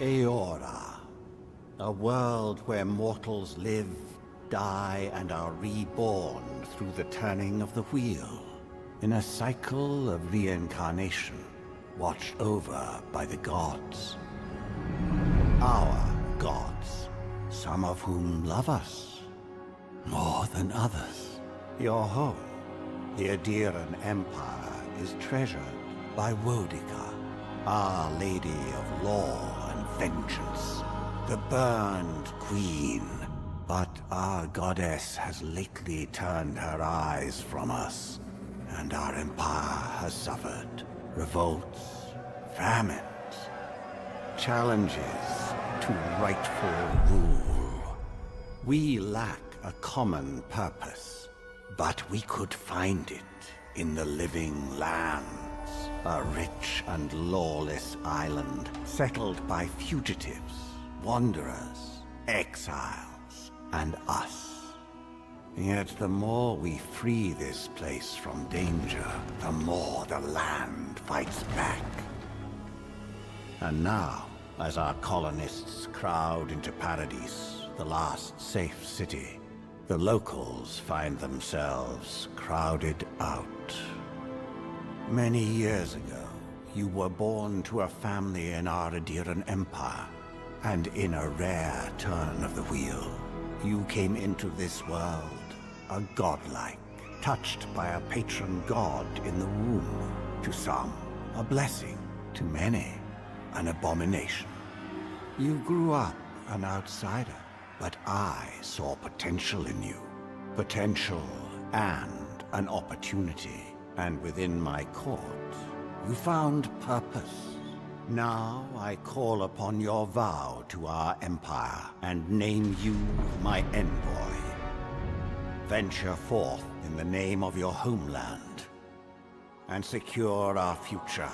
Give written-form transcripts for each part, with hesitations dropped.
Eora, a world where mortals live, die, and are reborn through the turning of the wheel, in a cycle of reincarnation, watched over by the gods. Our gods, some of whom love us more than others. Your home, the Adiran Empire, is treasured by Wodica, Our Lady of Law and Vengeance, the Burned Queen. But our goddess has lately turned her eyes from us, and our empire has suffered revolts, famines, challenges to rightful rule. We lack a common purpose, but we could find it in the living lands, a rich and lawless island settled by fugitives, wanderers, exiles, and us. Yet the more we free this place from danger, the more the land fights back. And now, as our colonists crowd into Paradise, the last safe city, the locals find themselves crowded out. Many years ago, you were born to a family in our Adiran Empire, and in a rare turn of the wheel, you came into this world, a godlike, touched by a patron god in the womb. To some, a blessing. To many, an abomination. You grew up an outsider, but I saw potential in you. Potential and an opportunity. And within my court, you found purpose. Now I call upon your vow to our empire and name you my envoy. Venture forth in the name of your homeland and secure our future.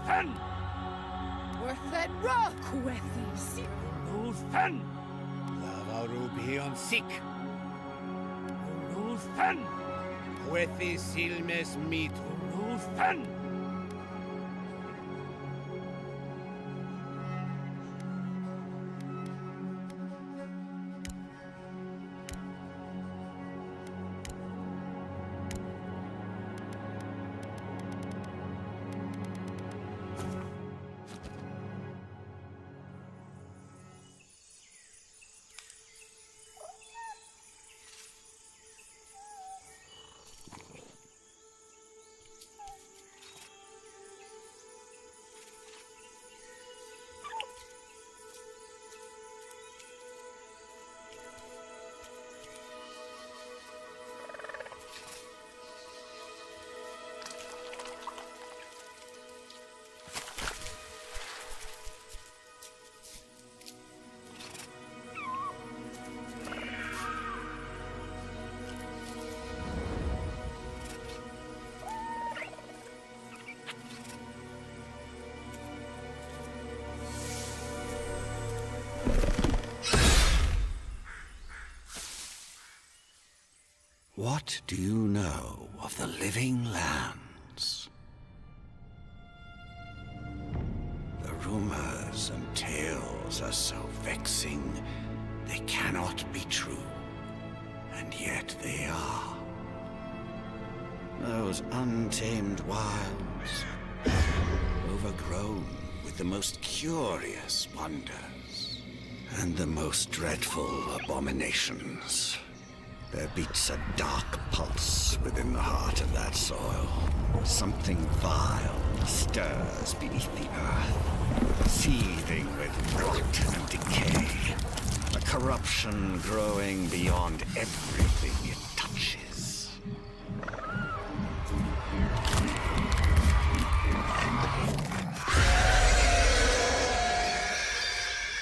Fen! Wrthen roch wethis. Fen! Lavarubi on sick. Fen! Wethis ilmes meet. Fen! What do you know of the living lands? The rumors and tales are so vexing, they cannot be true, and yet they are. Those untamed wilds, overgrown with the most curious wonders, and the most dreadful abominations. There beats a dark pulse within the heart of that soil. Something vile stirs beneath the earth, seething with rot and decay. A corruption growing beyond everything it touches.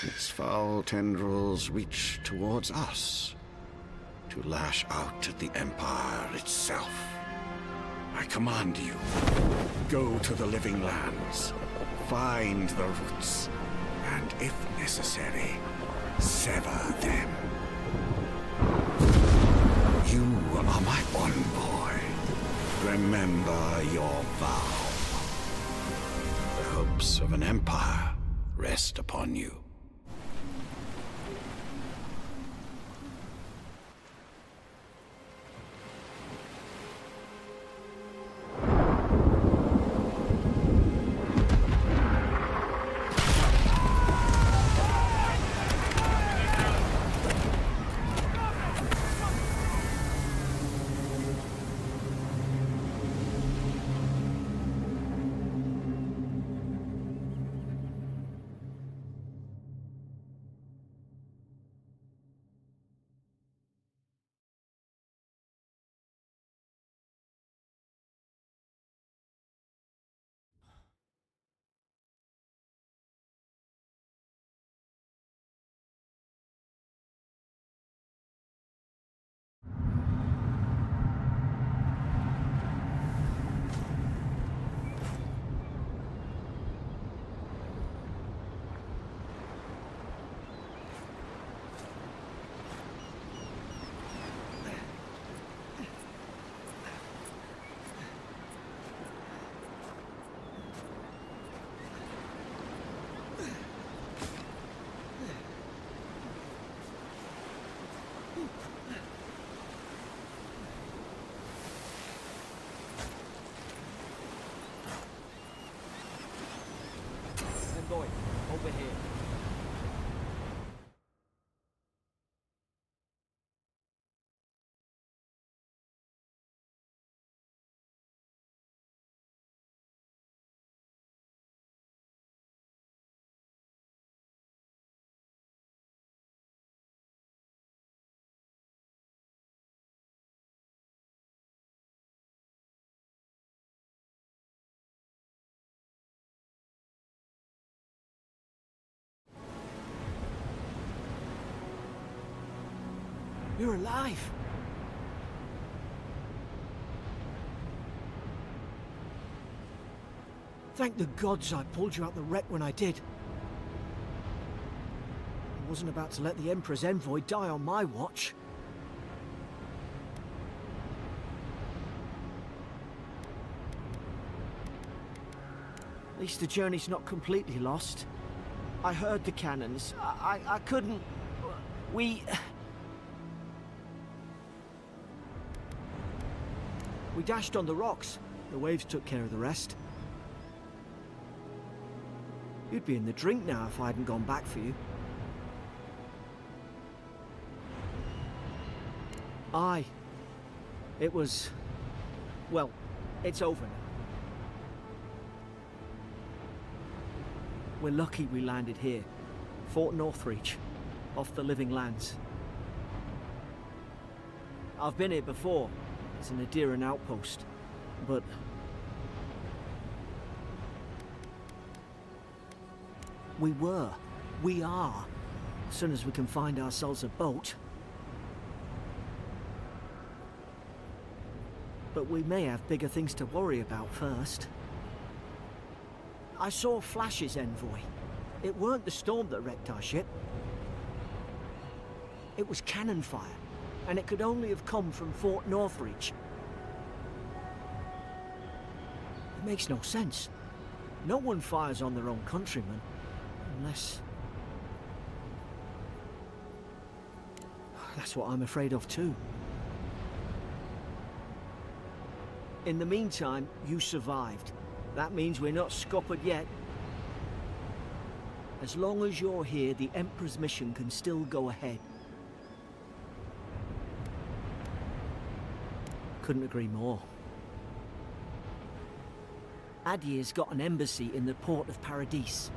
Its foul tendrils reach towards us, to lash out at the Empire itself. I command you, go to the living lands, find the roots, and if necessary, sever them. You are my envoy. Remember your vow. The hopes of an empire rest upon you. Going over here. You're alive! Thank the gods I pulled you out the wreck when I did. I wasn't about to let the Emperor's envoy die on my watch. At least the journey's not completely lost. I heard the cannons. I couldn't... We dashed on the rocks. The waves took care of the rest. You'd be in the drink now if I hadn't gone back for you. Aye. It was... well, it's over now. We're lucky we landed here. Fort Northreach, off the Living Lands. I've been here before, as an Adira outpost, but... We are, as soon as we can find ourselves a boat. But we may have bigger things to worry about first. I saw Flash's envoy. It weren't the storm that wrecked our ship. It was cannon fire, and it could only have come from Fort Northreach. It makes no sense. No one fires on their own countrymen, unless... That's what I'm afraid of too. In the meantime, you survived. That means we're not scuppered yet. As long as you're here, the Emperor's mission can still go ahead. Couldn't agree more. Adir's got an embassy in the port of Paradis.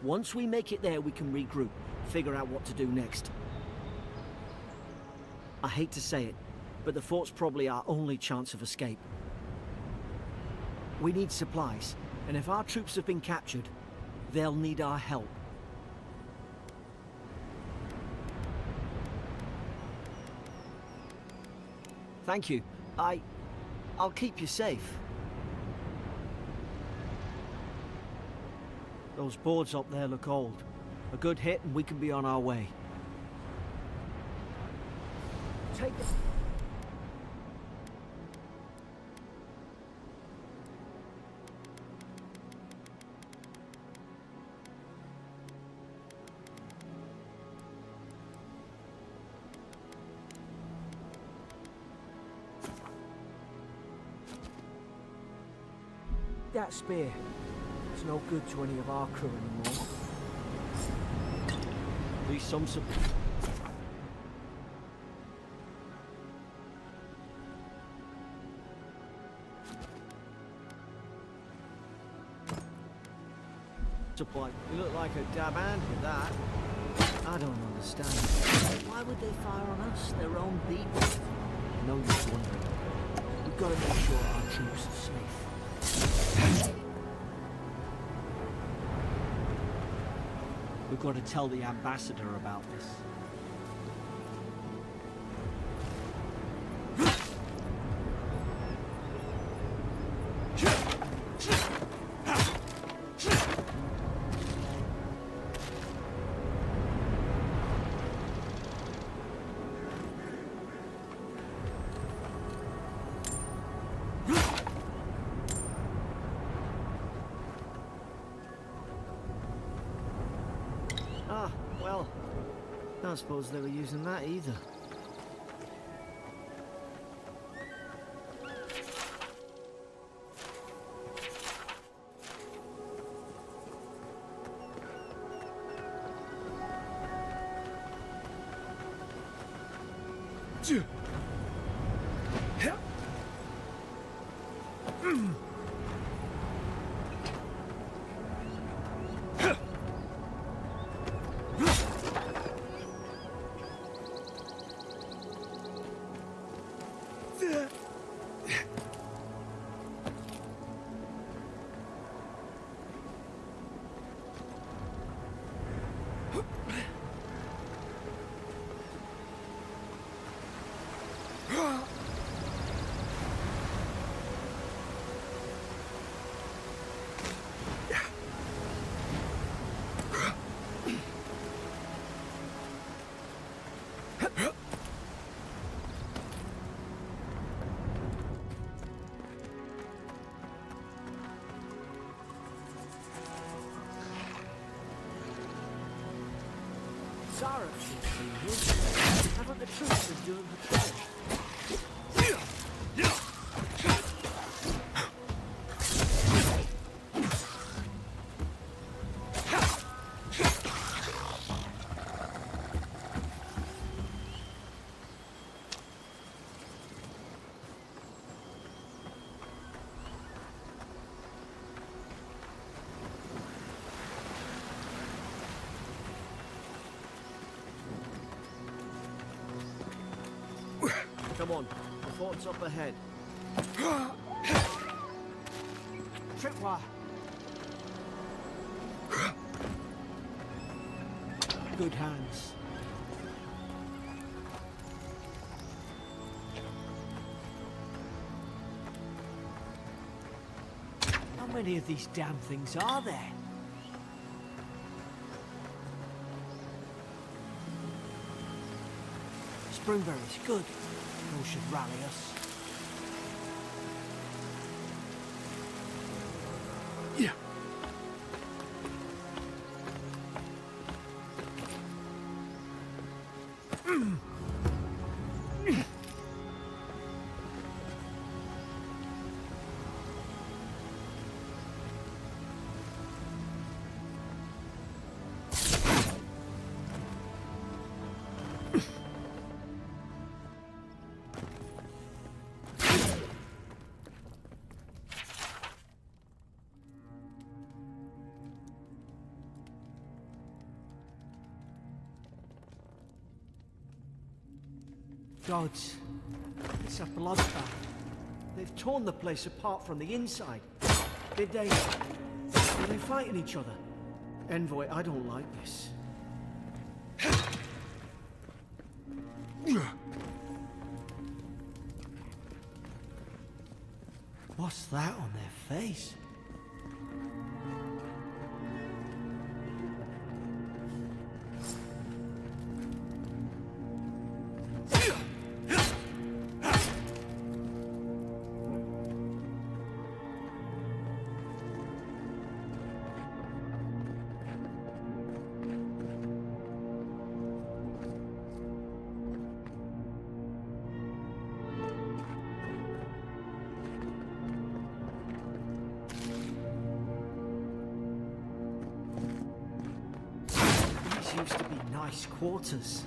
Once we make it there, we can regroup, figure out what to do next. I hate to say it, but the fort's probably our only chance of escape. We need supplies, and if our troops have been captured, they'll need our help. Thank you. I'll keep you safe. Those boards up there look old. A good hit and we can be on our way. Take this. That spear is no good to any of our crew anymore. At least some supply. You look like a dab hand with that. I don't understand. Why would they fire on us, their own people? No use wondering. We've got to make sure our troops are safe. We've got to tell the ambassador about this. Well, I don't suppose they were using that either. Come on, the fort's up ahead. Tripwire. Good hands. How many of these damn things are there? Springberries, good. Those should rally us. Yeah. Gods, it's a bloodbath. They've torn the place apart from the inside. Did they? Were they fighting each other? Envoy, I don't like this. What's that on their face? Used to be nice quarters.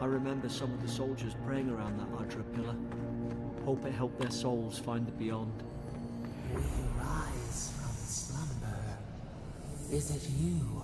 I remember some of the soldiers praying around that Adra pillar. Hope it helped their souls find the beyond. We rise from slumber. Is it you?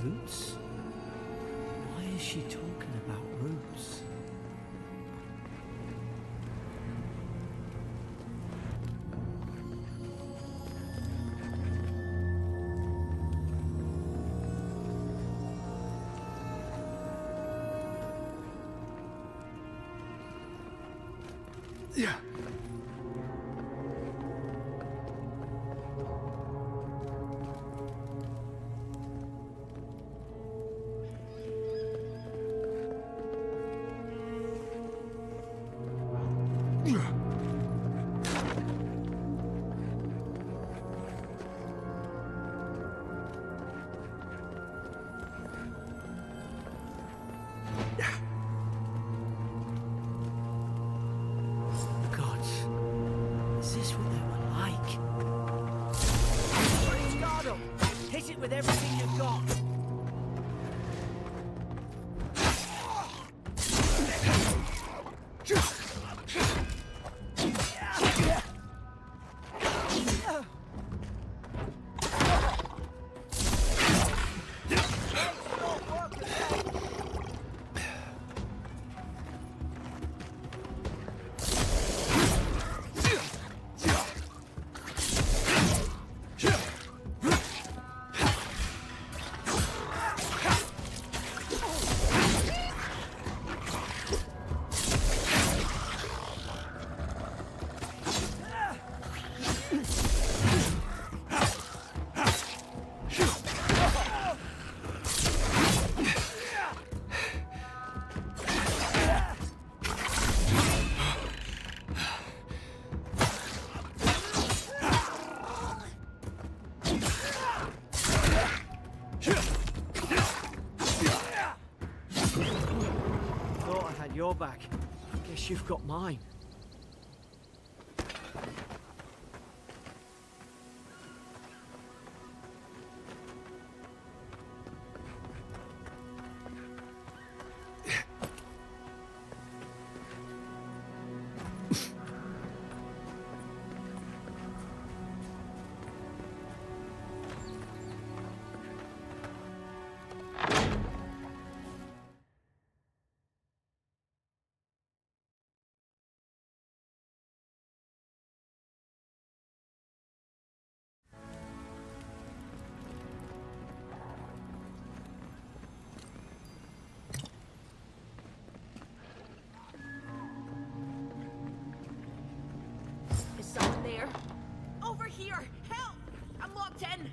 Roots? Why is she talking about roots? Is this what they were like? Guard 'em! Hit it with everything you've got! Your back. Guess you've got mine. Someone there? Over here! Help! I'm locked in!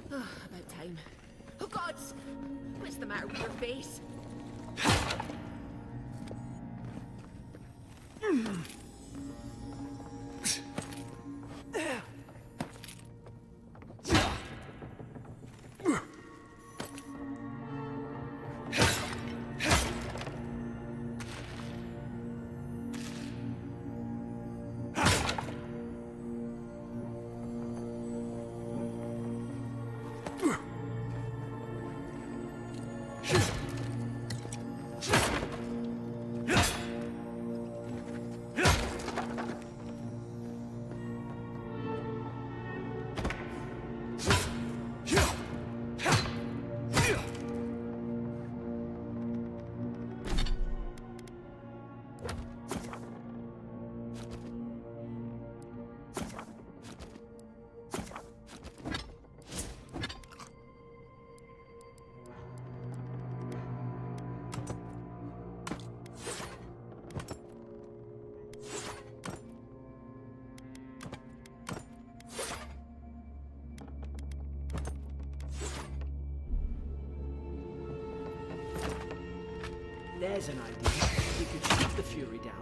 About time. Oh gods! What's the matter with your face? There's an idea. We could shoot the Fury down.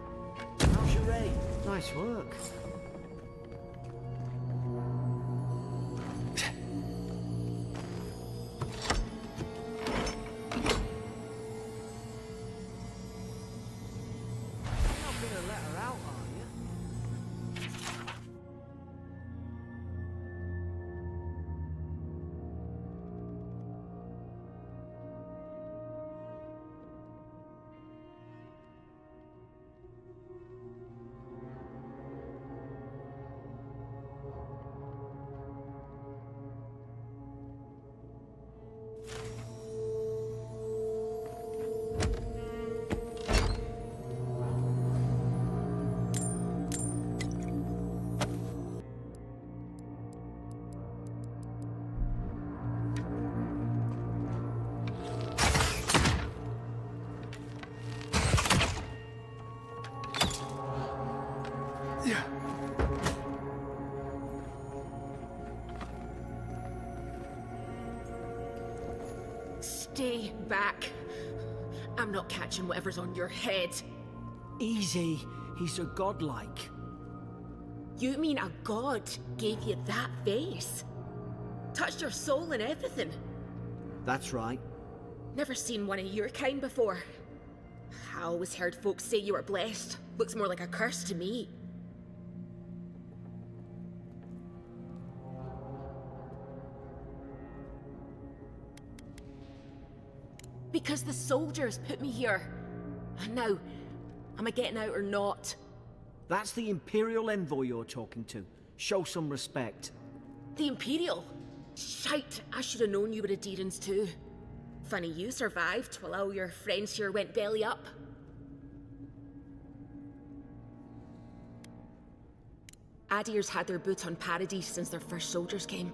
How's your aim? Nice work. You're not gonna let her out, are you? Stay back. I'm not catching whatever's on your head. Easy. He's a godlike. You mean a god gave you that face? Touched your soul and everything? That's right. Never seen one of your kind before. I always heard folks say you were blessed. Looks more like a curse to me. Because the soldiers put me here. And now, am I getting out or not? That's the Imperial envoy you're talking to. Show some respect. The Imperial? Shite, I should have known you were a Deerans too. Funny you survived while all your friends here went belly up. Adir's had their boot on Paradise since their first soldiers came.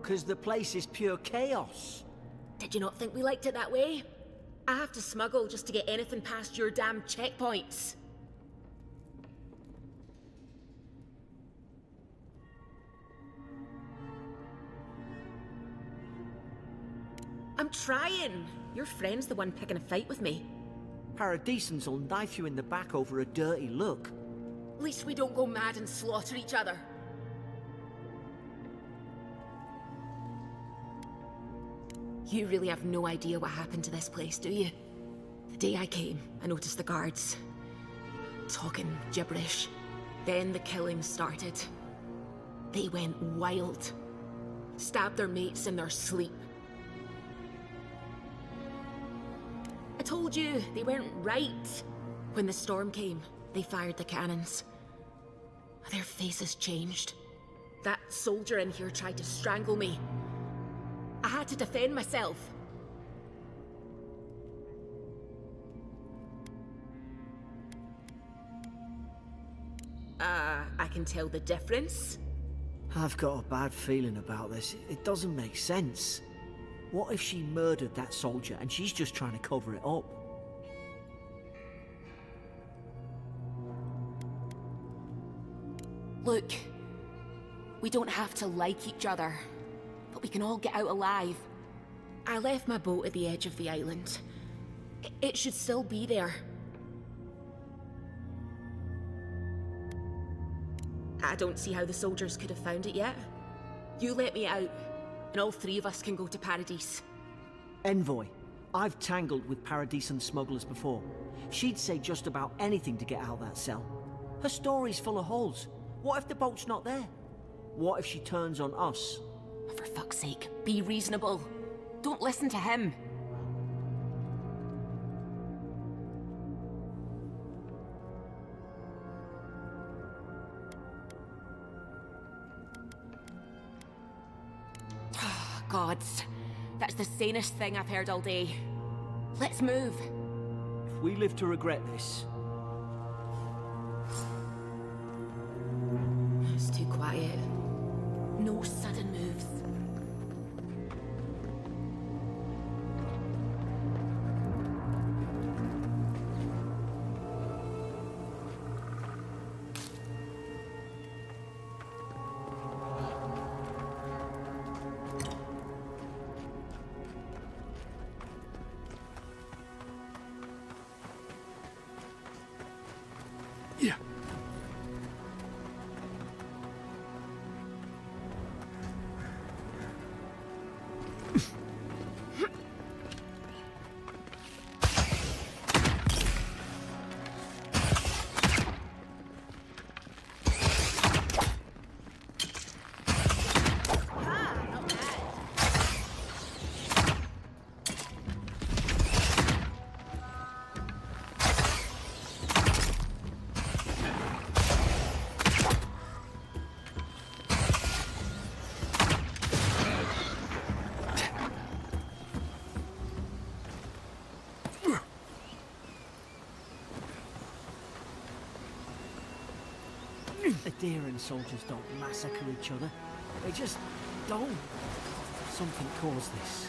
'Cause the place is pure chaos. Did you not think we liked it that way? I have to smuggle just to get anything past your damn checkpoints. I'm trying. Your friend's the one picking a fight with me. Paradisans will knife you in the back over a dirty look. At least we don't go mad and slaughter each other. You really have no idea what happened to this place, do you? The day I came, I noticed the guards talking gibberish. Then the killing started. They went wild. Stabbed their mates in their sleep. I told you, they weren't right. When the storm came, they fired the cannons. Their faces changed. That soldier in here tried to strangle me. I had to defend myself. I can tell the difference. I've got a bad feeling about this. It doesn't make sense. What if she murdered that soldier and she's just trying to cover it up? Look, we don't have to like each other, but we can all get out alive. I left my boat at the edge of the island. It should still be there. I don't see how the soldiers could have found it yet. You let me out, and all three of us can go to Paradise. Envoy, I've tangled with Paradisan smugglers before. She'd say just about anything to get out of that cell. Her story's full of holes. What if the boat's not there? What if she turns on us? For fuck's sake, be reasonable. Don't listen to him. Gods, that's the sanest thing I've heard all day. Let's move. If we live to regret this... It's too quiet. No sudden moves. Yeah. The Deeran soldiers don't massacre each other. They just don't. Something caused this.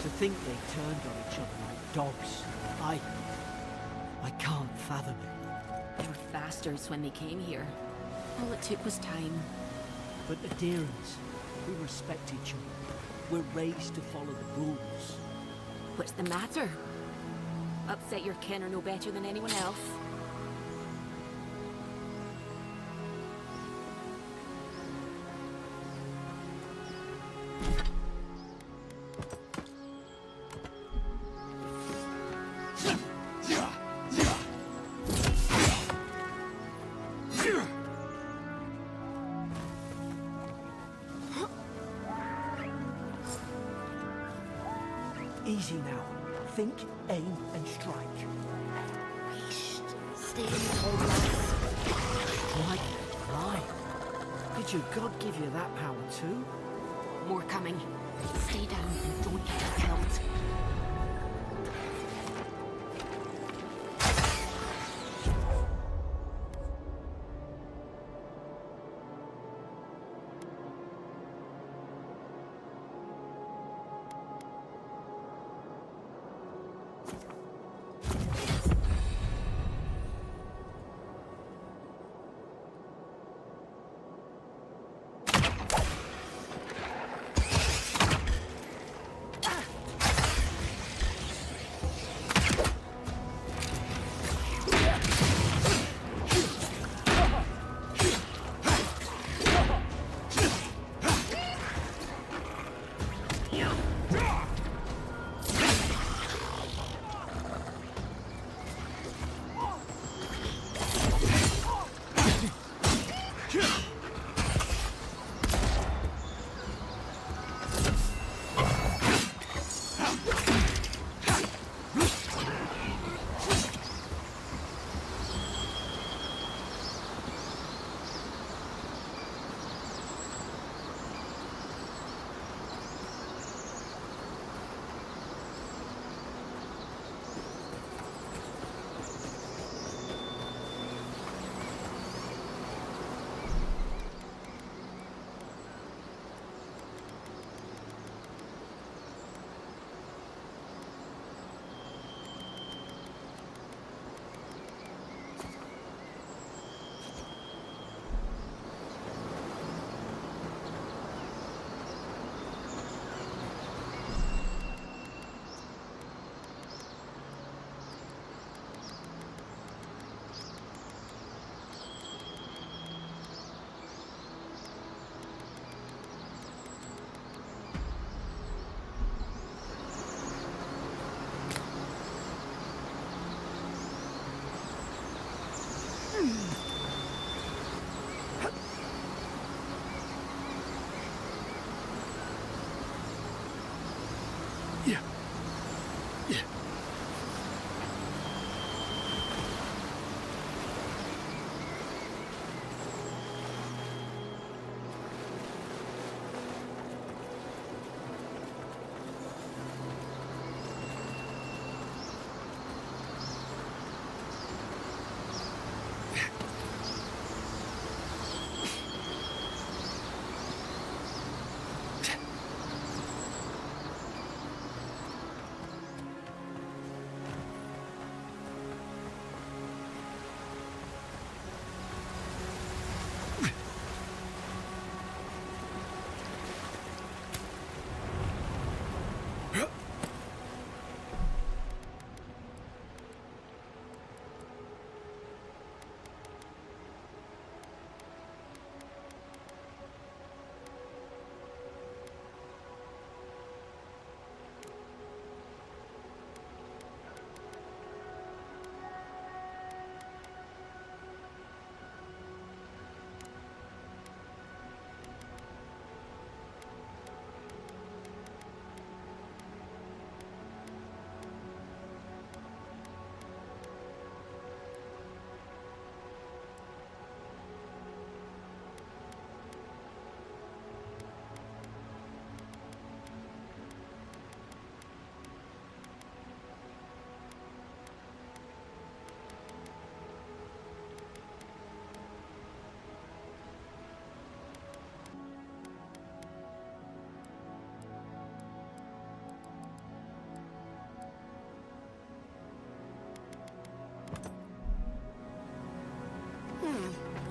To think they turned on each other like dogs. I can't fathom it. They were bastards when they came here. All it took was time. But adherents, we respect each other. We're raised to follow the rules. What's the matter? Upset your kin are no better than anyone else? Easy now. Think, aim, and strike. Stay in the hole, lads. Strike, fly. Did your god give you that power too? More coming. Stay down and don't get killed.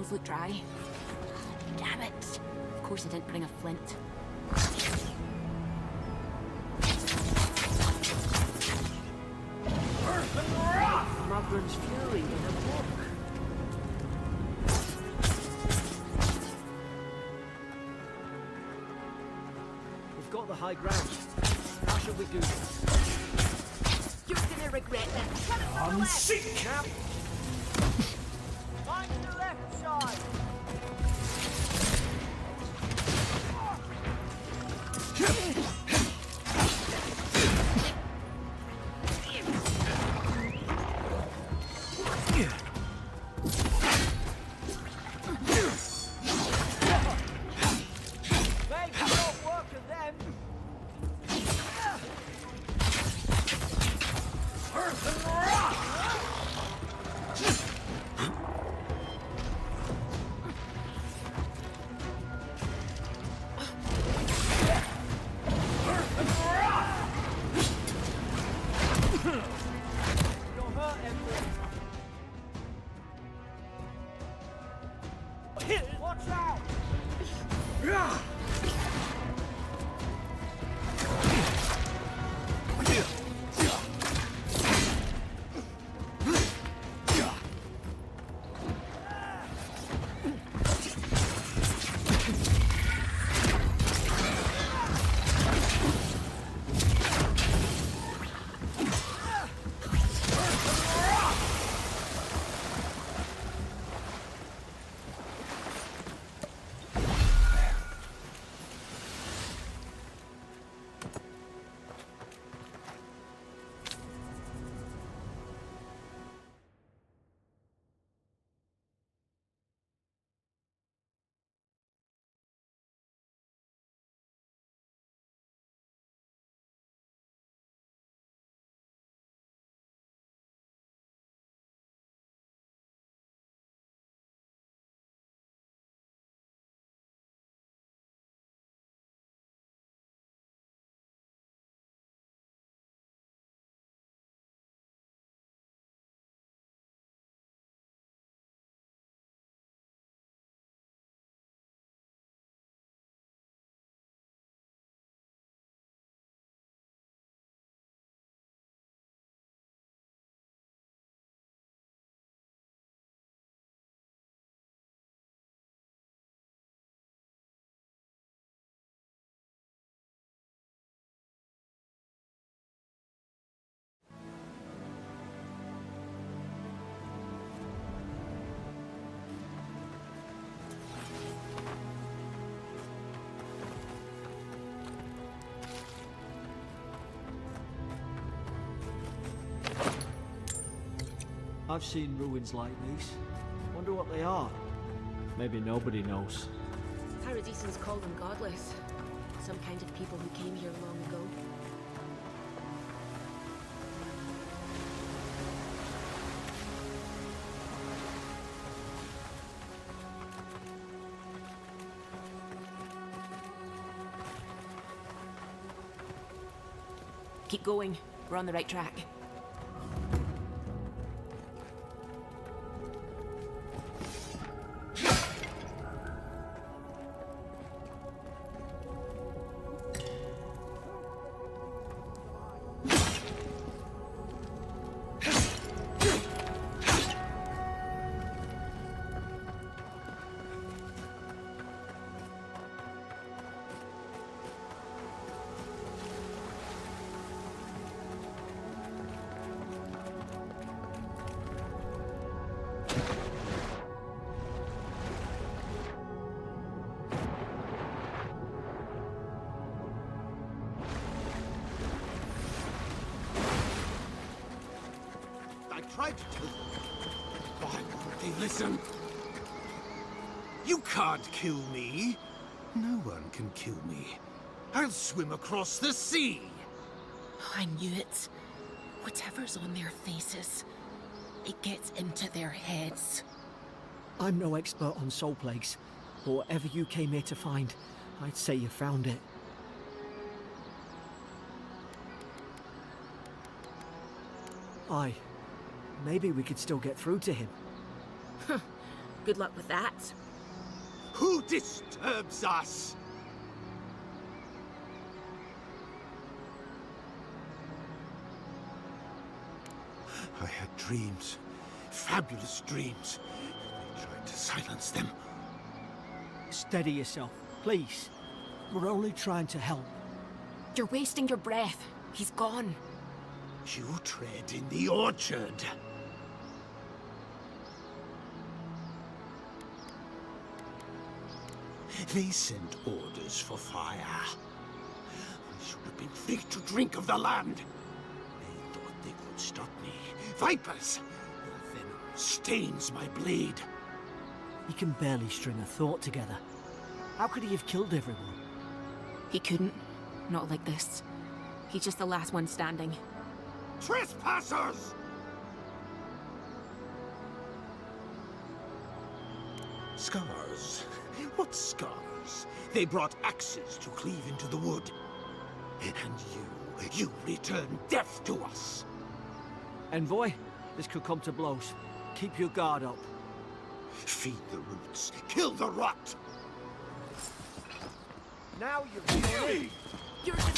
samples look dry. Damn it! Of course I didn't bring a flint. Mother's Fury in a book. We've got the high ground. How should we do this? You're gonna regret that. On sick! Now. Find the left side. Watch out! I've seen ruins like these. Wonder what they are. Maybe nobody knows. Paradisans call them godless. Some kind of people who came here long ago. Keep going. We're on the right track. Tried to tell them. Why won't they listen? You can't kill me. No one can kill me. I'll swim across the sea. I knew it. Whatever's on their faces, it gets into their heads. I'm no expert on soul plagues, but whatever you came here to find, I'd say you found it. Aye. Maybe we could still get through to him. Good luck with that. Who disturbs us? I had dreams. Fabulous dreams. They tried to silence them. Steady yourself, please. We're only trying to help. You're wasting your breath. He's gone. You tread in the orchard. They sent orders for fire. I should have been free to drink of the land. They thought they could stop me. Vipers! Their venom stains my blade. He can barely string a thought together. How could he have killed everyone? He couldn't. Not like this. He's just the last one standing. Trespassers! Scars? What scars? They brought axes to cleave into the wood. And you return death to us. Envoy, this could come to blows. Keep your guard up. Feed the roots, kill the rot! Now you're You're gonna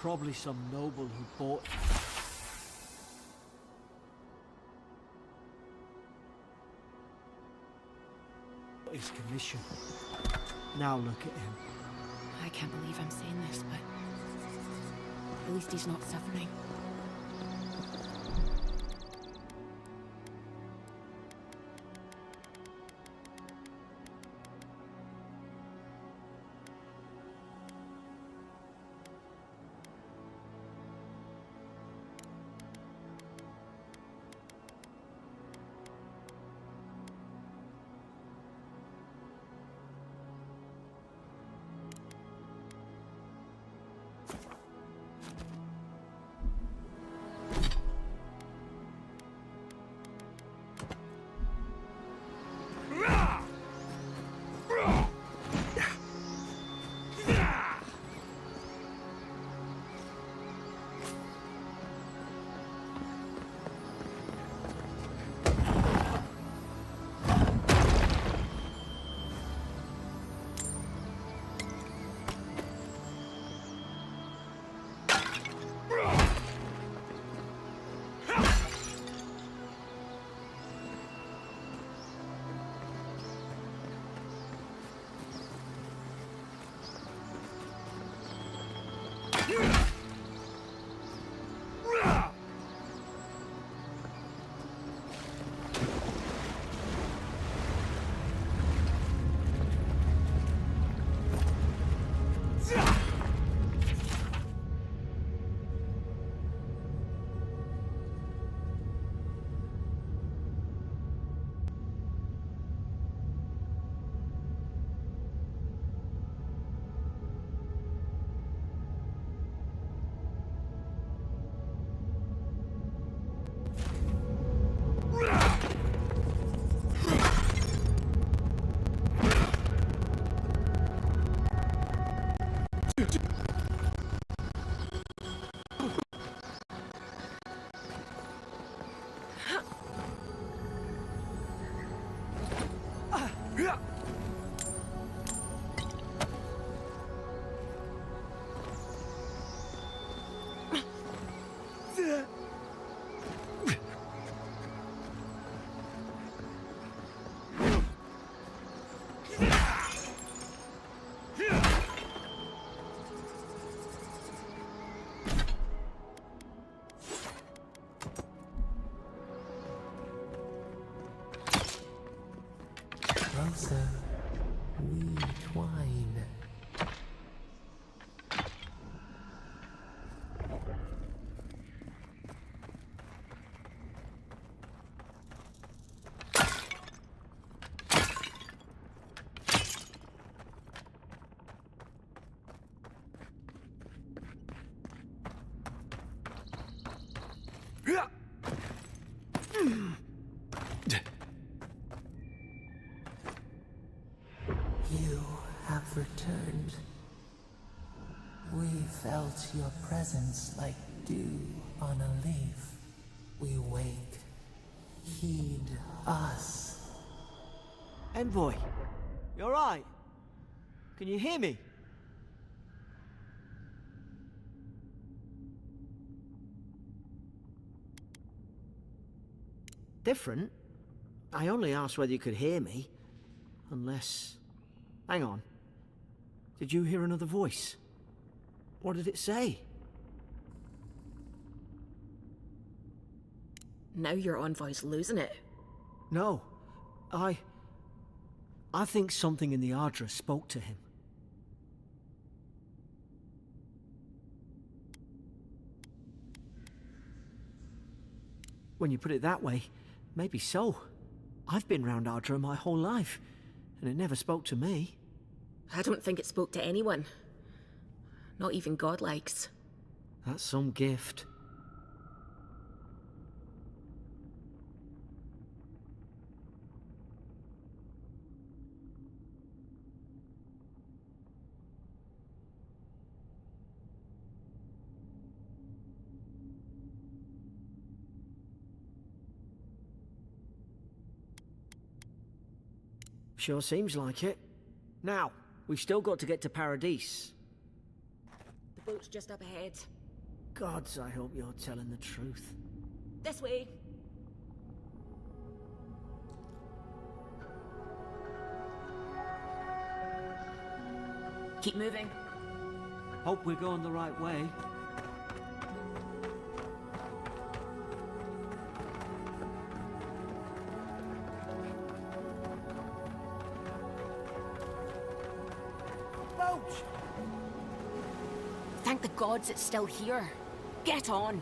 Probably some noble who bought his commission. Now look at him. I can't believe I'm saying this, but at least he's not suffering. closer we twine. You have returned. We felt your presence like dew on a leaf. We wake. Heed us. Envoy, you alright? Can you hear me? Different? I only asked whether you could hear me. Unless... Hang on. Did you hear another voice? What did it say? Now your envoy's losing it. No. I think something in the Ardra spoke to him. When you put it that way, maybe so. I've been round Ardra my whole life, and it never spoke to me. I don't think it spoke to anyone. Not even godlikes. That's some gift. Sure seems like it. Now, we've still got to get to Paradise. The boat's just up ahead. Gods, I hope you're telling the truth. This way. Keep moving. Hope we're going the right way. Thank the gods it's still here. Get on.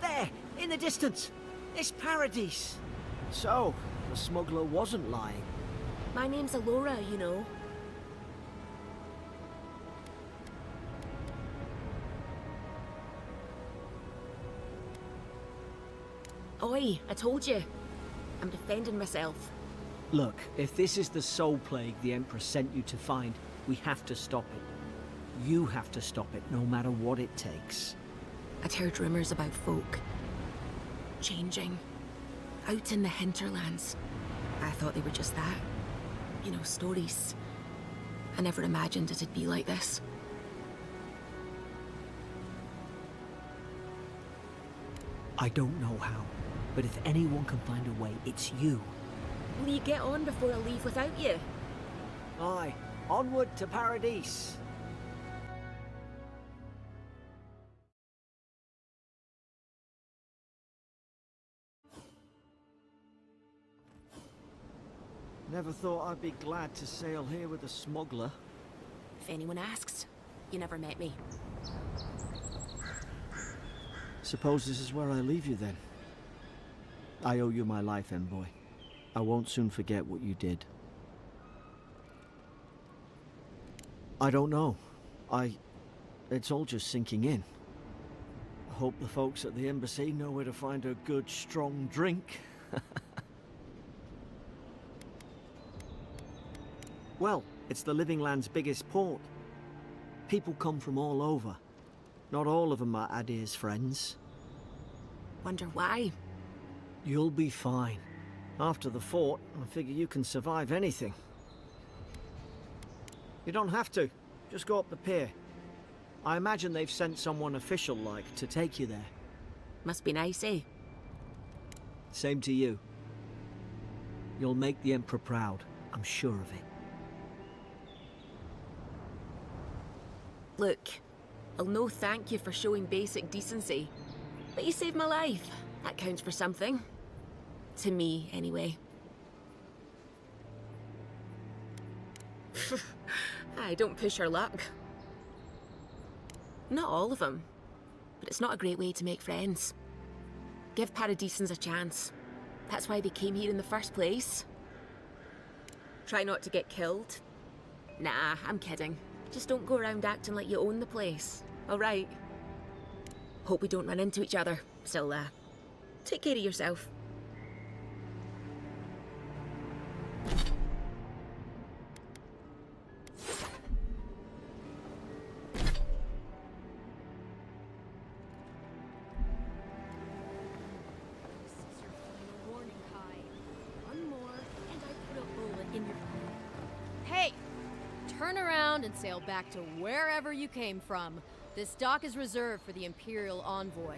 There, in the distance. It's Paradise. So, the smuggler wasn't lying. My name's Alora, you know. Oi, I told you. I'm defending myself. Look, if this is the soul plague the Emperor sent you to find, we have to stop it. You have to stop it, no matter what it takes. I'd heard rumors about folk changing out in the hinterlands. I thought they were just that. You know, stories. I never imagined it'd be like this. I don't know how, but if anyone can find a way, it's you. Will you get on before I leave without you? Aye, onward to Paradise. Never thought I'd be glad to sail here with a smuggler. If anyone asks, you never met me. Suppose this is where I leave you then. I owe you my life, Envoy. I won't soon forget what you did. I don't know. It's all just sinking in. I hope the folks at the embassy know where to find a good, strong drink. Well, it's the Living Land's biggest port. People come from all over. Not all of them are Adir's friends. Wonder why? You'll be fine. After the fort, I figure you can survive anything. You don't have to. Just go up the pier. I imagine they've sent someone official-like to take you there. Must be nice, eh? Same to you. You'll make the Emperor proud. I'm sure of it. Look, I'll no thank you for showing basic decency. But you saved my life. That counts for something. To me, anyway. I don't push her luck. Not all of them, but it's not a great way to make friends. Give Paradisans a chance. That's why they came here in the first place. Try not to get killed. Nah, I'm kidding. Just don't go around acting like you own the place, alright? Hope we don't run into each other. Still, take care of yourself. Turn around and sail back to wherever you came from. This dock is reserved for the Imperial Envoy.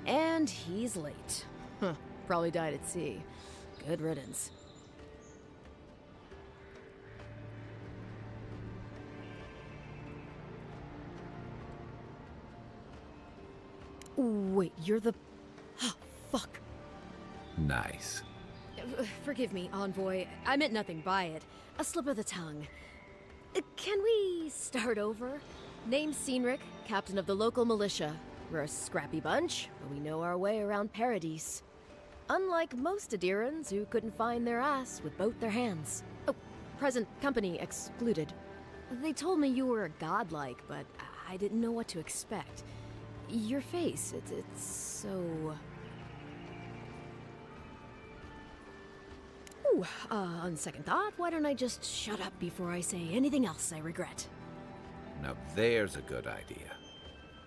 And he's late. Huh, probably died at sea. Good riddance. Wait, you're the... Oh, fuck. Nice. Forgive me, Envoy. I meant nothing by it. A slip of the tongue. Can we start over? Name's Cynric, captain of the local militia. We're a scrappy bunch, but we know our way around Paradise. Unlike most Adirans who couldn't find their ass with both their hands. Oh, present company excluded. They told me you were godlike, but I didn't know what to expect. Your face, it's so... Ooh, on second thought, why don't I just shut up before I say anything else I regret? Now there's a good idea.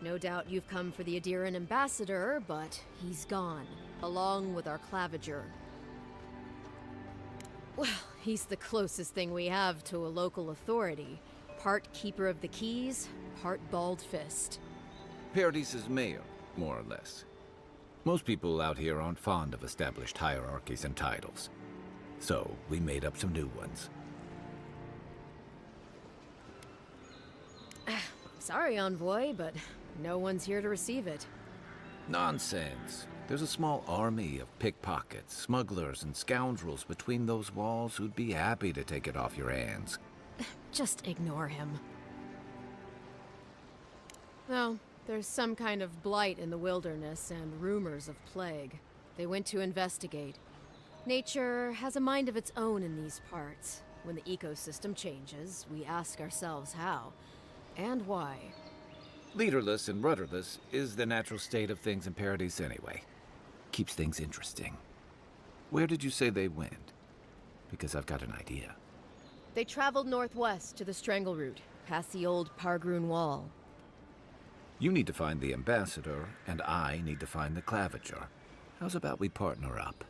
No doubt you've come for the Adiran ambassador, but he's gone, along with our claviger. Well, he's the closest thing we have to a local authority. Part keeper of the keys, part bald fist. Paradise's mayor, more or less. Most people out here aren't fond of established hierarchies and titles. So, we made up some new ones. I'm sorry, Envoy, but no one's here to receive it. Nonsense. There's a small army of pickpockets, smugglers, and scoundrels between those walls who'd be happy to take it off your hands. Just ignore him. Well, there's some kind of blight in the wilderness and rumors of plague. They went to investigate. Nature has a mind of its own in these parts. When the ecosystem changes, we ask ourselves how, and why. Leaderless and rudderless is the natural state of things in Paradise anyway. Keeps things interesting. Where did you say they went? Because I've got an idea. They traveled northwest to the Strangle Route, past the old Pargroon Wall. You need to find the ambassador, and I need to find the claviger. How's about we partner up?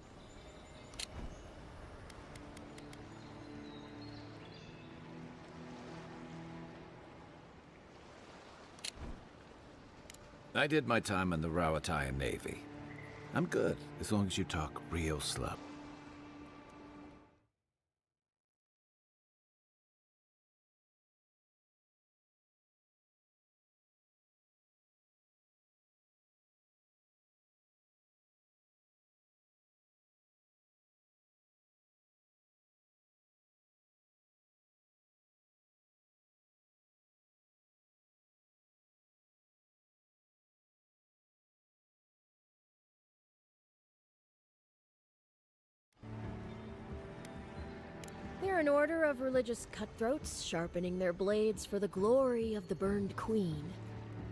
I did my time in the Rawatayan Navy. I'm good, as long as you talk real slow. They're an order of religious cutthroats, sharpening their blades for the glory of the burned queen.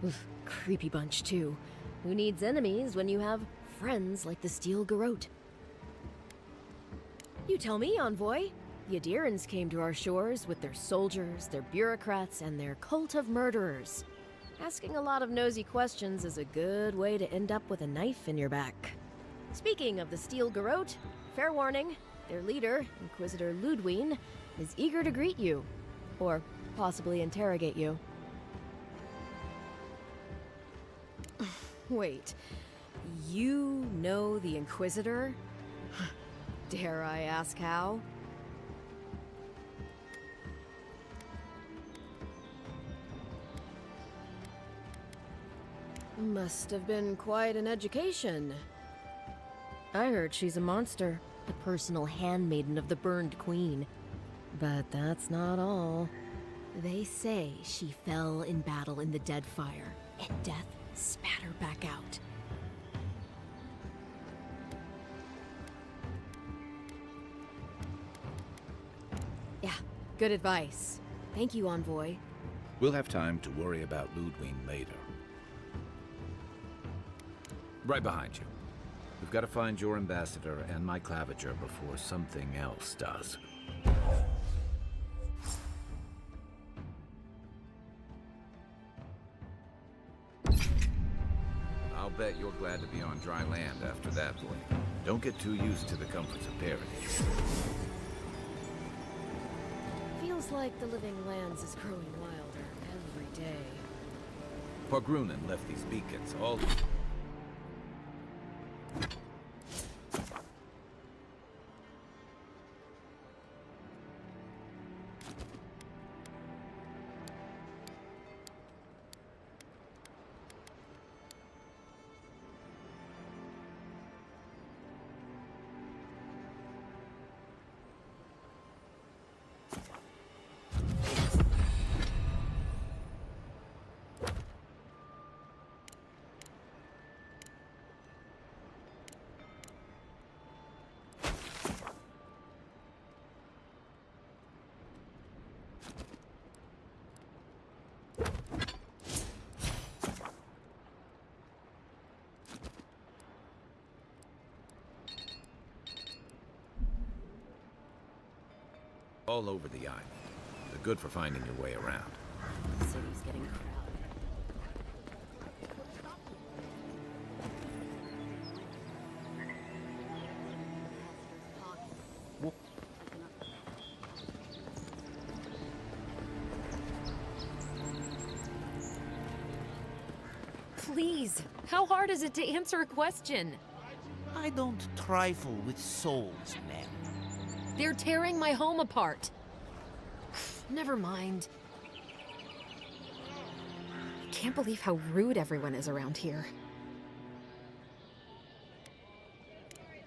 Oof, creepy bunch, too. Who needs enemies when you have friends like the Steel Garrote? You tell me, Envoy. The Adirans came to our shores with their soldiers, their bureaucrats, and their cult of murderers. Asking a lot of nosy questions is a good way to end up with a knife in your back. Speaking of the Steel Garrote, fair warning. Their leader, Inquisitor Ludwine, is eager to greet you, or possibly interrogate you. Wait, you know the Inquisitor? Dare I ask how? Must have been quite an education. I heard she's a monster. The personal handmaiden of the burned queen. But that's not all. They say she fell in battle in the dead fire, and death spat her back out. Yeah, good advice. Thank you, Envoy. We'll have time to worry about Ludwig later. Right behind you. We've got to find your ambassador and my claviger before something else does. I'll bet you're glad to be on dry land after that, boy. Don't get too used to the comforts of paradise. Feels like the living lands is growing wilder every day. Pargrunen left these beacons all... all over the island. They're good for finding your way around. The city's getting crowded. Please, how hard is it to answer a question? I don't trifle with souls, man. They're tearing my home apart. Never mind. I can't believe how rude everyone is around here.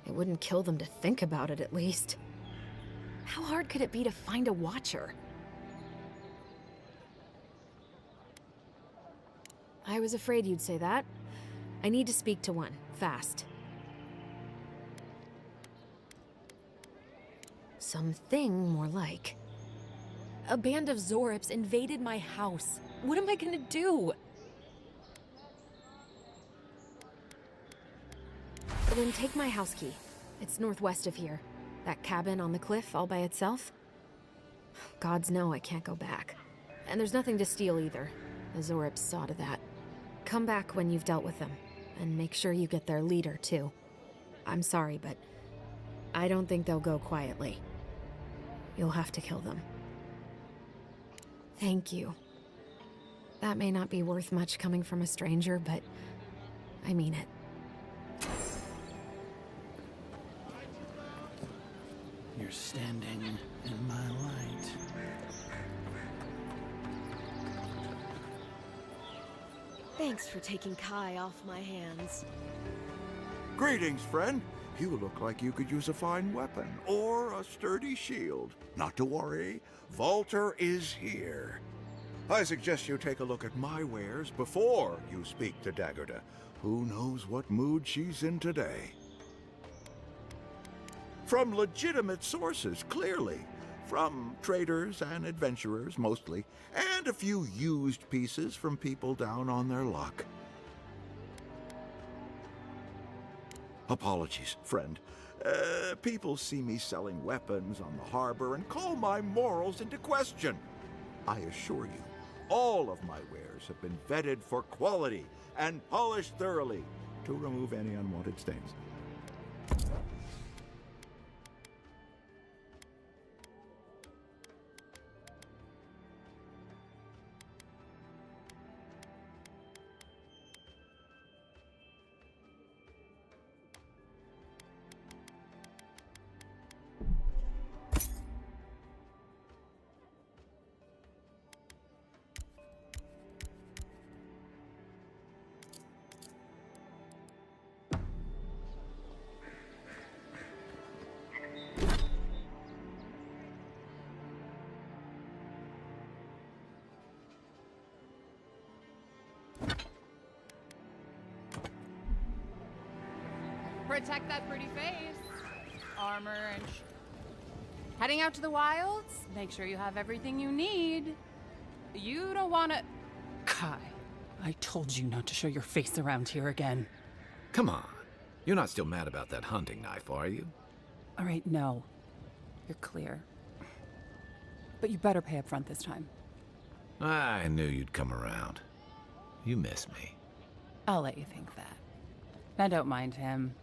It wouldn't kill them to think about it, at least. How hard could it be to find a watcher? I was afraid you'd say that. I need to speak to one, fast. Something more like. A band of Zorips invaded my house. What am I gonna do? Then take my house key. It's northwest of here. That cabin on the cliff all by itself. Gods know I can't go back. And there's nothing to steal either. The Zorips saw to that. Come back when you've dealt with them. And make sure you get their leader, too. I'm sorry, but I don't think they'll go quietly. You'll have to kill them. Thank you. That may not be worth much coming from a stranger, but I mean it. You're standing in my light. Thanks for taking Kai off my hands. Greetings, friend. You look like you could use a fine weapon or a sturdy shield. Not to worry, Volter is here. I suggest you take a look at my wares before you speak to Daggerda. Who knows what mood she's in today? From legitimate sources, clearly. From traders and adventurers, mostly, and a few used pieces from people down on their luck. Apologies, friend. People see me selling weapons on the harbor and call my morals into question. I assure you, all of my wares have been vetted for quality and polished thoroughly to remove any unwanted stains. Protect that pretty face. Armor and heading out to the wilds, make sure you have everything you need. You don't wanna... Kai, I told you not to show your face around here again. Come on. You're not still mad about that hunting knife, are you? All right, no. You're clear. But you better pay up front this time. I knew you'd come around. You miss me. I'll let you think that. Now don't mind him.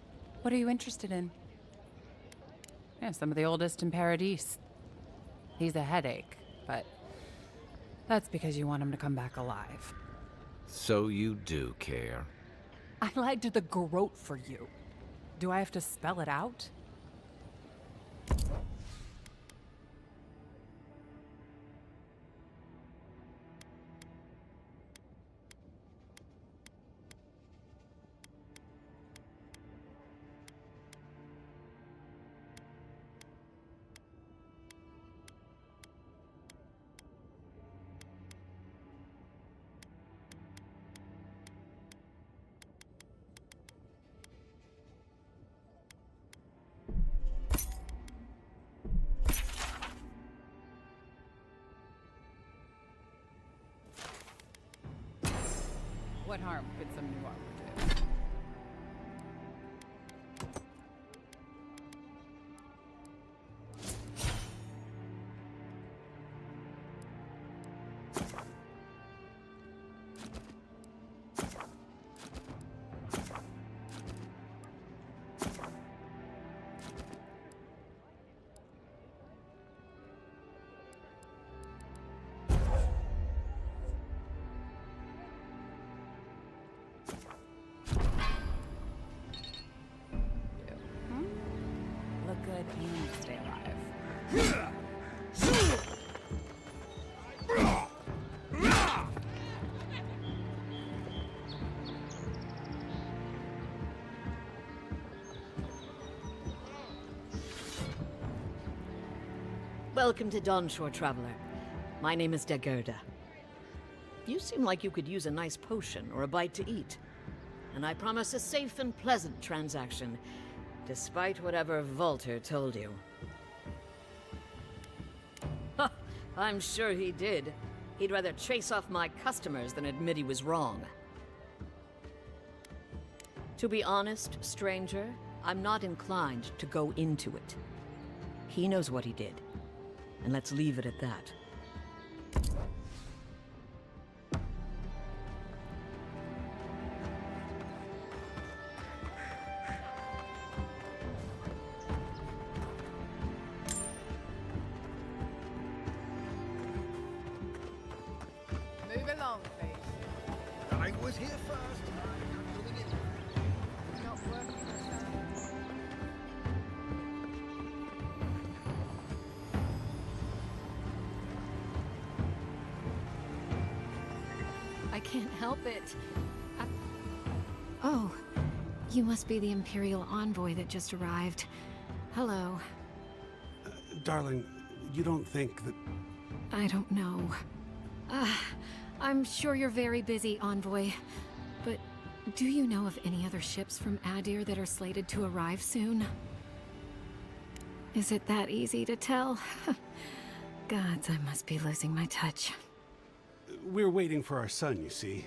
What are you interested in? Yeah, some of the oldest in Paradise. He's a headache, but that's because you want him to come back alive. So you do care. I lied to the Groat for you. Do I have to spell it out? What harm could some new armor do? Look good and stay alive. Welcome to Dawnshore, Traveler. My name is Dagerda. You seem like you could use a nice potion or a bite to eat. And I promise a safe and pleasant transaction, despite whatever Volter told you. Ha! I'm sure he did. He'd rather chase off my customers than admit he was wrong. To be honest, stranger, I'm not inclined to go into it. He knows what he did. And let's leave it at that. Move along, please. I was here first. I'm doing it. Not working this time. I can't help it. Oh, you must be the Imperial envoy that just arrived. Hello. Darling, you don't think that... I don't know. I'm sure you're very busy, envoy. But do you know of any other ships from Adir that are slated to arrive soon? Is it that easy to tell? Gods, I must be losing my touch. We're waiting for our son, you see.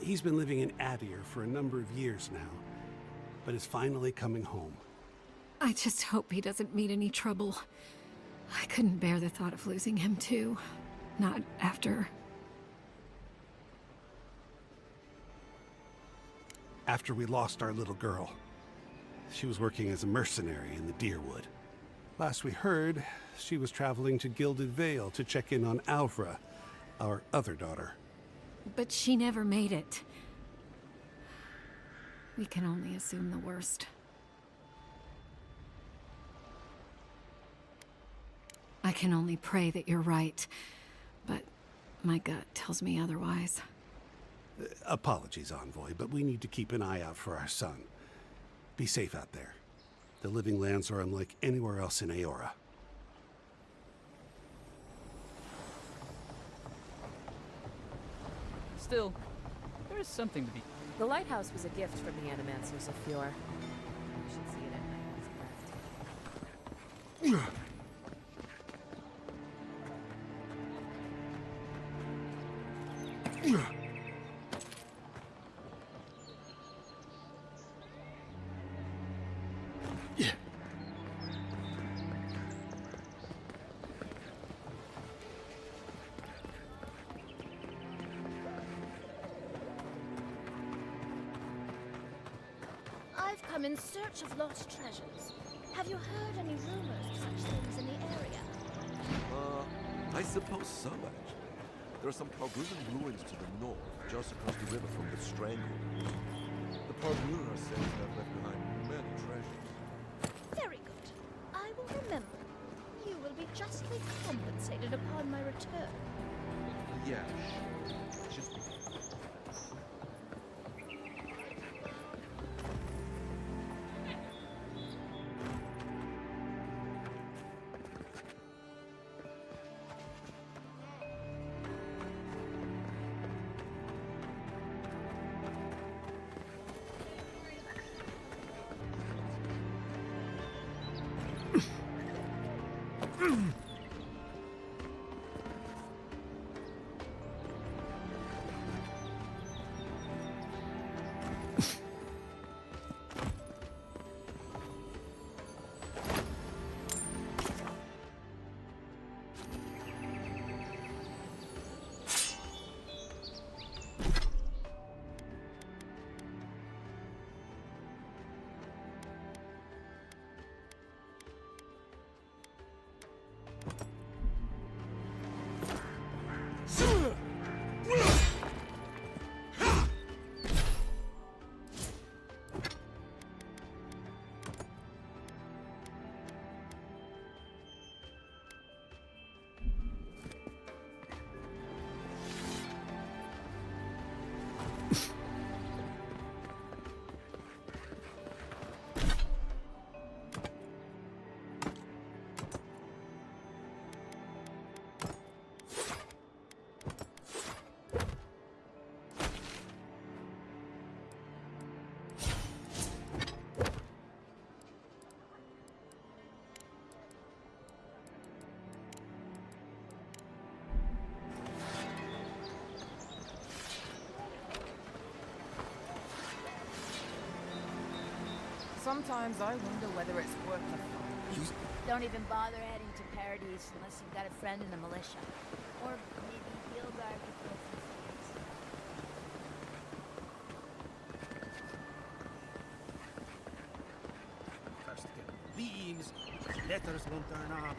He's been living in Adir for a number of years now, but is finally coming home. I just hope he doesn't meet any trouble. I couldn't bear the thought of losing him, too. Not after... After we lost our little girl. She was working as a mercenary in the Deerwood. Last we heard, she was traveling to Gilded Vale to check in on Alvra, our other daughter. But she never made it. We can only assume the worst. I can only pray that you're right, but my gut tells me otherwise. Apologies, Envoy, but we need to keep an eye out for our son. Be safe out there. The Living Lands are unlike anywhere else in Aora. Still, there is something to be... The lighthouse was a gift from the Animancers of Fjord. You should see it at night. I've come in search of lost treasures. Have you heard any rumors of such things in the area? I suppose so, actually. There are some Palgrunan ruins to the north, just across the river from the Stranglehold. The Palgrunan are said to have left behind many treasures. Very good. I will remember. You will be justly compensated upon my return. Yeah, sure. Just be Sometimes I wonder whether it's worth the fight. Don't even bother heading to Paradise unless you've got a friend in the militia. Or maybe Gilgard could throw some seeds. First get leaves, letters won't turn up.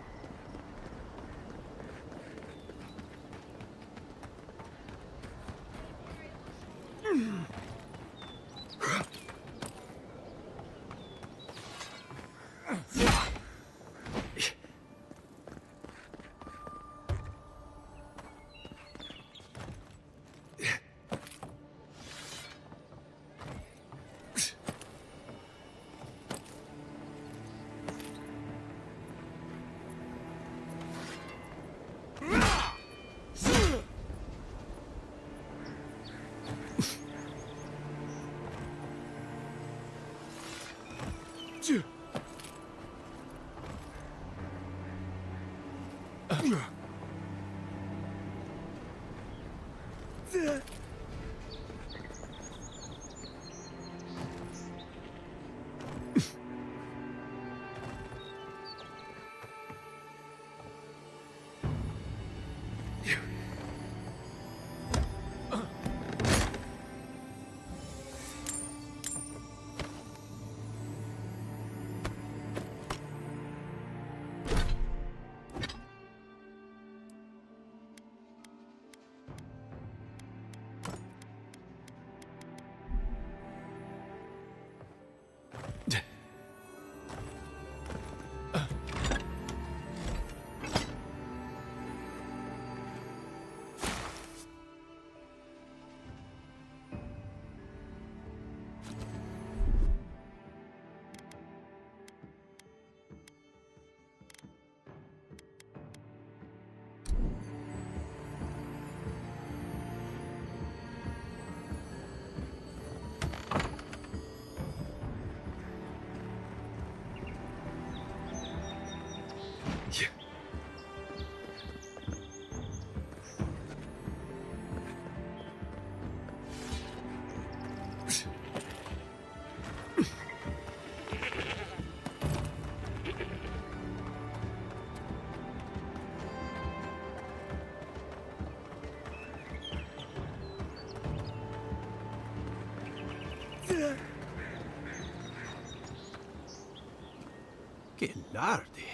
Que larde.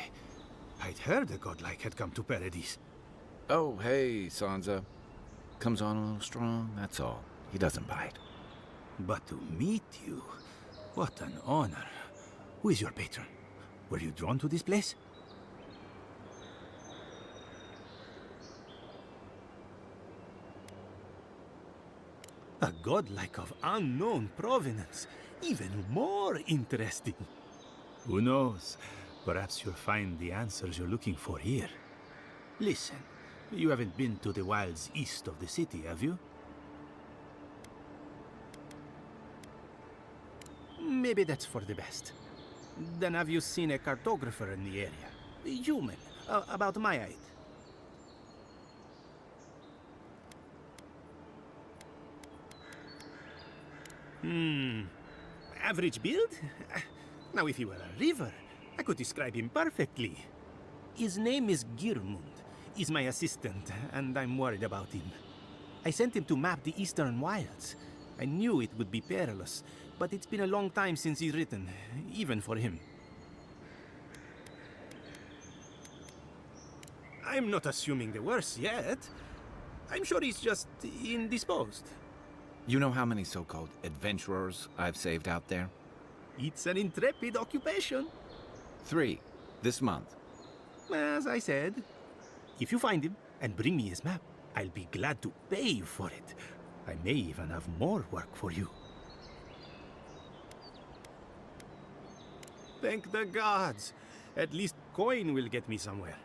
I'd heard a godlike had come to Paradise. Oh, hey, Sansa. Comes on a little strong, that's all. He doesn't bite. But to meet you, what an honor. Who is your patron? Were you drawn to this place? A godlike of unknown provenance. Even more interesting. Who knows? Perhaps you'll find the answers you're looking for here. Listen, you haven't been to the wilds east of the city, have you? Maybe that's for the best. Then have you seen a cartographer in the area? A human, about my height. Average build? Now if he were a river, I could describe him perfectly. His name is Girmund. He's my assistant, and I'm worried about him. I sent him to map the eastern wilds. I knew it would be perilous, but it's been a long time since he's written, even for him. I'm not assuming the worst yet. I'm sure he's just indisposed. You know how many so-called adventurers I've saved out there? It's an intrepid occupation. 3, this month. As I said, if you find him and bring me his map, I'll be glad to pay you for it. I may even have more work for you. Thank the gods! At least coin will get me somewhere.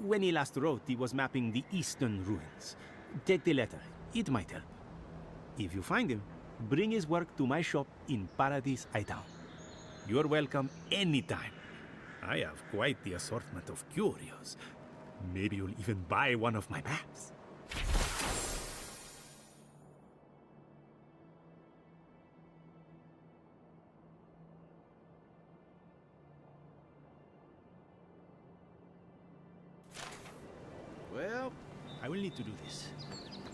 When he last wrote, he was mapping the eastern ruins. Take the letter. It might help. If you find him, bring his work to my shop in Paradise Hightown. You're welcome anytime. I have quite the assortment of curios. Maybe you'll even buy one of my maps. Well, I will need to do this.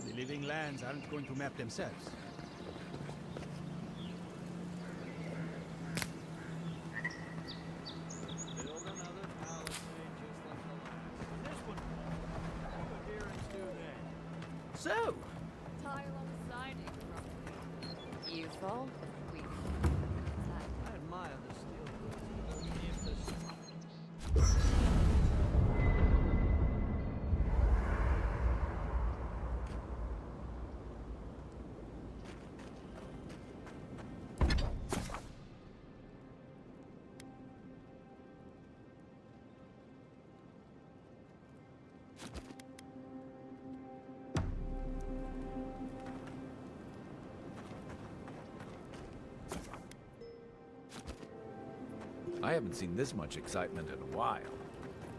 The living lands aren't going to map themselves. So, Tile on the siding, probably. Useful. We. I admire the steel. I haven't seen this much excitement in a while.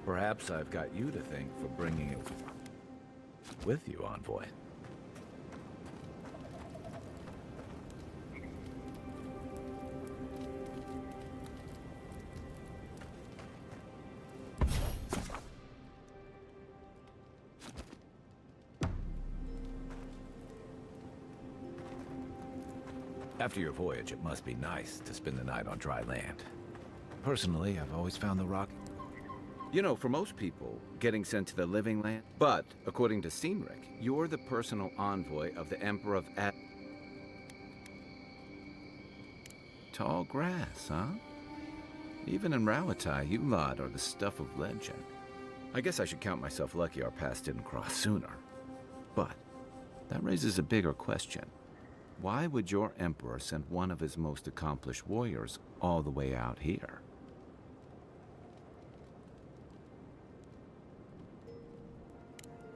Perhaps I've got you to thank for bringing it with you, Envoy. After your voyage, it must be nice to spend the night on dry land. Personally, I've always found the rock... You know, for most people, getting sent to the living land... But, according to Cynric, you're the personal envoy of the Emperor of Tall grass, huh? Even in Rauatai, you lot are the stuff of legend. I guess I should count myself lucky our paths didn't cross sooner. But, that raises a bigger question. Why would your Emperor send one of his most accomplished warriors all the way out here?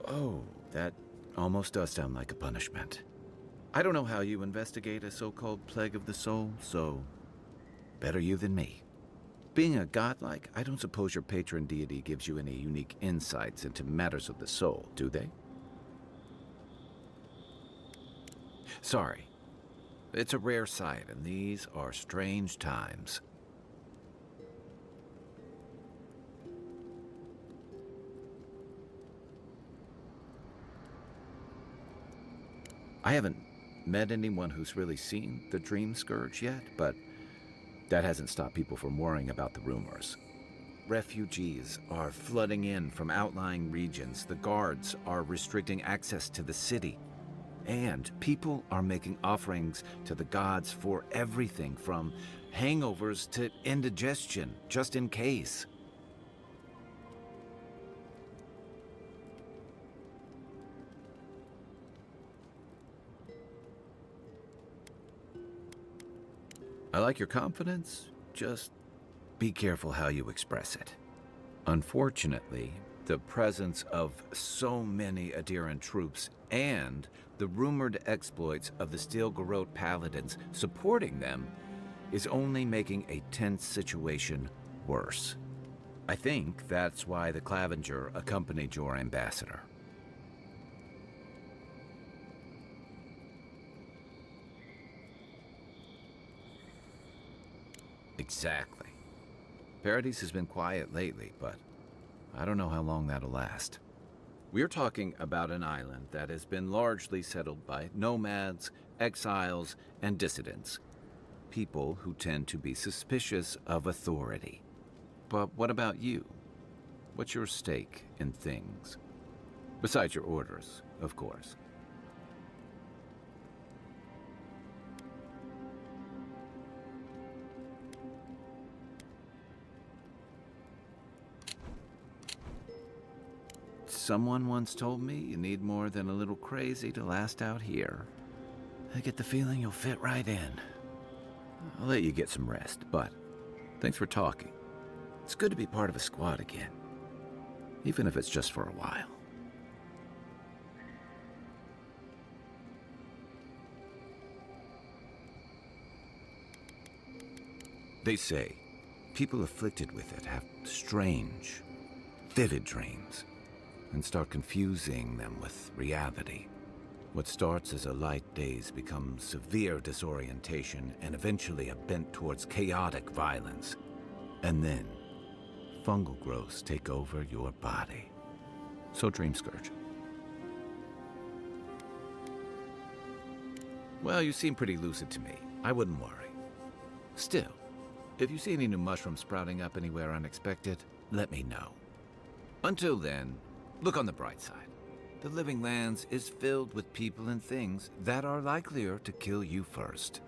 Oh, that almost does sound like a punishment. I don't know how you investigate a so-called plague of the soul, so better you than me. Being a godlike, I don't suppose your patron deity gives you any unique insights into matters of the soul, do they? Sorry. It's a rare sight, and these are strange times. I haven't met anyone who's really seen the Dream Scourge yet, but That hasn't stopped people from worrying about the rumors. Refugees are flooding in from outlying regions. The guards are restricting access to the city. And people are making offerings to the gods for everything from hangovers to indigestion, just in case. I like your confidence, just be careful how you express it. Unfortunately, the presence of so many adherent troops and the rumored exploits of the Steel Garrote Paladins supporting them is only making a tense situation worse. I think that's why the Clavenger accompanied your ambassador. Exactly. Paradise has been quiet lately, but I don't know how long that'll last. We're talking about an island that has been largely settled by nomads, exiles, and dissidents. People who tend to be suspicious of authority. But what about you? What's your stake in things? Besides your orders, of course. Someone once told me you need more than a little crazy to last out here. I get the feeling you'll fit right in. I'll let you get some rest, but thanks for talking. It's good to be part of a squad again, even if it's just for a while. They say people afflicted with it have strange, vivid dreams and start confusing them with reality. What starts as a light daze becomes severe disorientation and eventually a bent towards chaotic violence. And then, fungal growths take over your body. So Dream Scourge. Well, you seem pretty lucid to me. I wouldn't worry. Still, if you see any new mushrooms sprouting up anywhere unexpected, let me know. Until then, look on the bright side. The Living Lands is filled with people and things that are likelier to kill you first.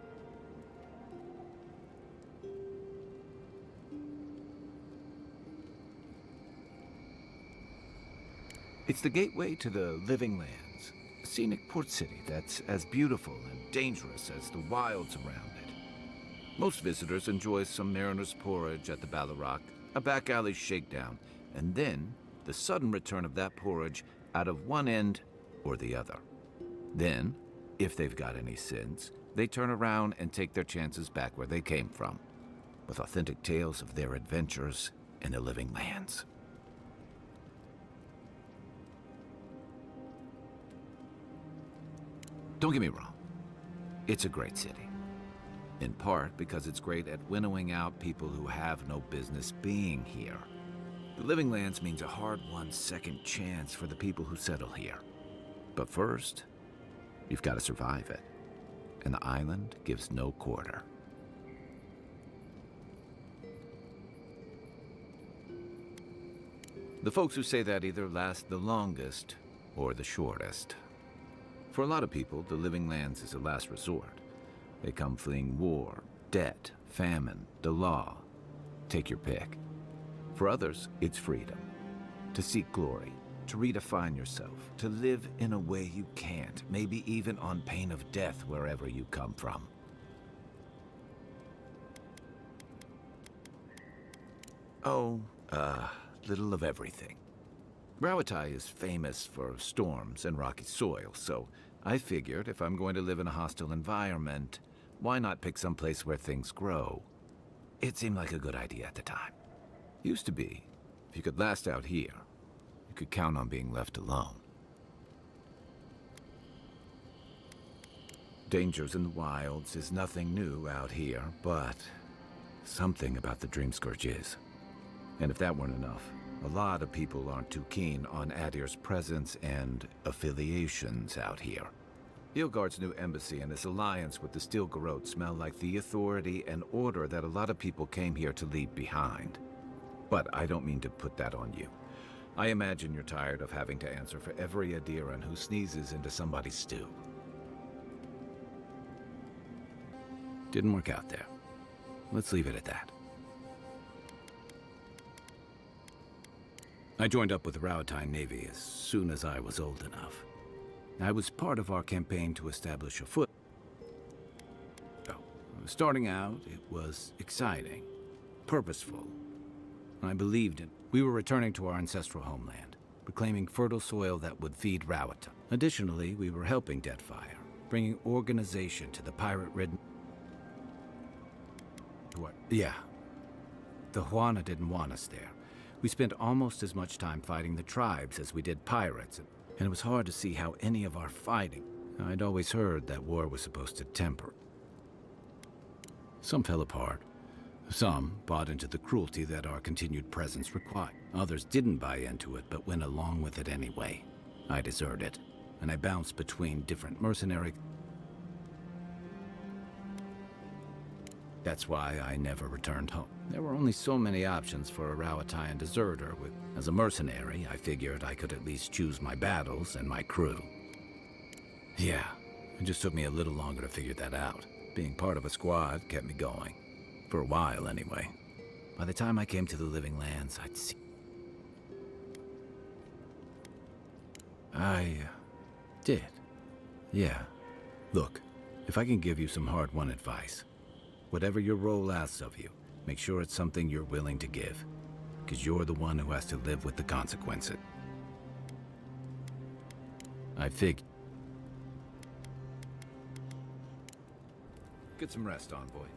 It's the gateway to the Living Lands, a scenic port city that's as beautiful and dangerous as the wilds around it. Most visitors enjoy some mariner's porridge at the Ballarrock, a back alley shakedown, and then the sudden return of that porridge out of one end or the other. Then, if they've got any sense, they turn around and take their chances back where they came from, with authentic tales of their adventures in the Living Lands. Don't get me wrong, it's a great city. In part because it's great at winnowing out people who have no business being here. The Living Lands means a hard-won second chance for the people who settle here. But first, you've got to survive it. And the island gives no quarter. The folks who say that either last the longest or the shortest. For a lot of people, the Living Lands is a last resort. They come fleeing war, debt, famine, the law. Take your pick. For others, it's freedom. To seek glory, to redefine yourself, to live in a way you can't, maybe even on pain of death wherever you come from. Oh, little of everything. Rauatai is famous for storms and rocky soil, so I figured if I'm going to live in a hostile environment, why not pick some place where things grow? It seemed like a good idea at the time. Used to be, if you could last out here, you could count on being left alone. Dangers in the wilds is nothing new out here, but something about the Dream Scourge is. And if that weren't enough, a lot of people aren't too keen on Adir's presence and affiliations out here. Ilgard's new embassy and his alliance with the Steel Garrote smell like the authority and order that a lot of people came here to leave behind. But I don't mean to put that on you. I imagine you're tired of having to answer for every Adiran who sneezes into somebody's stew. Didn't work out there. Let's leave it at that. I joined up with the Rauatine Navy as soon as I was old enough. I was part of our campaign to establish a foot. Starting out, it was exciting, purposeful. I believed in. We were returning to our ancestral homeland, reclaiming fertile soil that would feed Rauatine. Additionally, we were helping Deadfire, bringing organization to the pirate-ridden. Yeah. The Huana didn't want us there. We spent almost as much time fighting the tribes as we did pirates, and it was hard to see how any of our fighting. I'd always heard that war was supposed to temper. Some fell apart. Some bought into the cruelty that our continued presence required. Others didn't buy into it, but went along with it anyway. I deserted, and I bounced between different mercenary. That's why I never returned home. There were only so many options for a Rauatine deserter. As a mercenary, I figured I could at least choose my battles and my crew. Yeah, it just took me a little longer to figure that out. Being part of a squad kept me going. For a while, anyway. By the time I came to the Living Lands, I'd see... I did. Yeah. Look, if I can give you some hard-won advice, whatever your role asks of you, make sure it's something you're willing to give. Because you're the one who has to live with the consequences. I figured. Get some rest, Envoy.